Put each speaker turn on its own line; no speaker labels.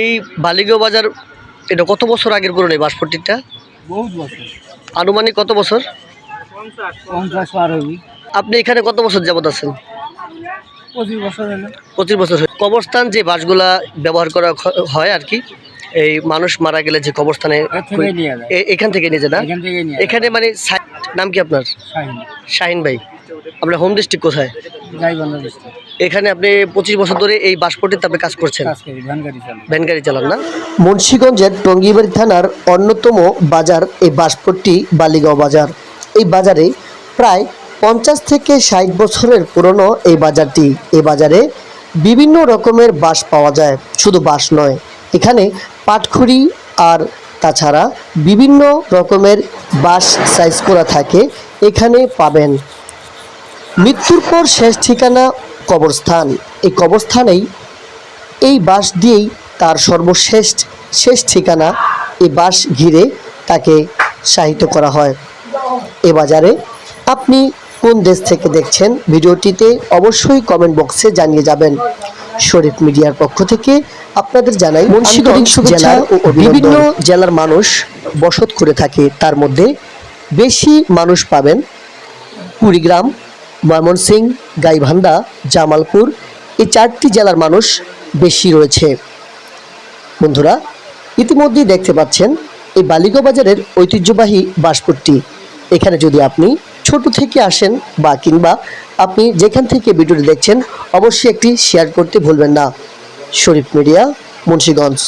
এই বালিগাঁও বাজার এটা কত বছর আগের পুরনো এই বাঁশপট্টিটা?
বহুত বছর।
আনুমানিক কত বছর?
50 পার হবি।
আপনি এখানে কত বছর যাবত আছেন?
25 বছর হলো।
25 বছর। কবরস্থান যে বাঁশগুলা ব্যবহার করা হয় আর কি, এই মানুষ মারা গেলে যে কবরস্থানে এখান থেকে নিয়ে যায় না? এখানে মানে নাম কি আপনার? শাহিন ভাই। আপনার হোম ডিস্ট্রিক্ট কোথায়?
গাইবান্ধা ডিস্ট্রিক্ট।
এখানে আপনি 25 বছর ধরে এই বাঁশপট্টিতে আপনি কাজ করছেন? ভ্যান গাড়ি চালান না? মুন্সিগঞ্জের টঙ্গিবাড়ি থানার অন্যতম বাজার এই বাঁশপট্টি বালিগাঁও বাজার। এই বাজারে প্রায় 50 থেকে 60 বছরের পুরনো এই বাজারটি। এই বাজারে বিভিন্ন রকমের বাঁশ পাওয়া যায়, শুধু বাঁশ নয়, এখানে পাটখড়ি আর তাছাড়া বিভিন্ন রকমের বাঁশ সাইজ করা থাকে, এখানে পাবেন। মৃত্যুর পর শেষ ঠিকানা কবরস্থান। এই কবরস্থানেই এই বাঁশ দিয়েই তার সর্বশেষ ঠিকানা। এই বাঁশ ঘিরে তাকে শায়িত করা হয়। এ বাজারে আপনি কোন দেশ থেকে দেখছেন ভিডিওটিতে অবশ্যই কমেন্ট বক্সে জানিয়ে যাবেন। শরীফ মিডিয়ার পক্ষ থেকে আপনাদের জানাই মুন্সিগঞ্জ জেলার বিভিন্ন জেলার মানুষ বসত করে থাকে, তার মধ্যে বেশি মানুষ পাবেন কুড়িগ্রাম, ময়মনসিংহ, গাইবান্ধা, জামালপুর, এই 4টি জেলার মানুষ বেশি রয়েছে। বন্ধুরা, ইতিমধ্যেই দেখতে পাচ্ছেন এই বালিগাঁও বাজারের ঐতিহ্যবাহী বাঁশপট্টি। এখানে যদি আপনি ছোট থেকে আসেন বা কিংবা আপনি যেখান থেকে ভিডিওটি দেখছেন, অবশ্যই একটি শেয়ার করতে ভুলবেন না। শরীফ মিডিয়া, মুন্সিগঞ্জ।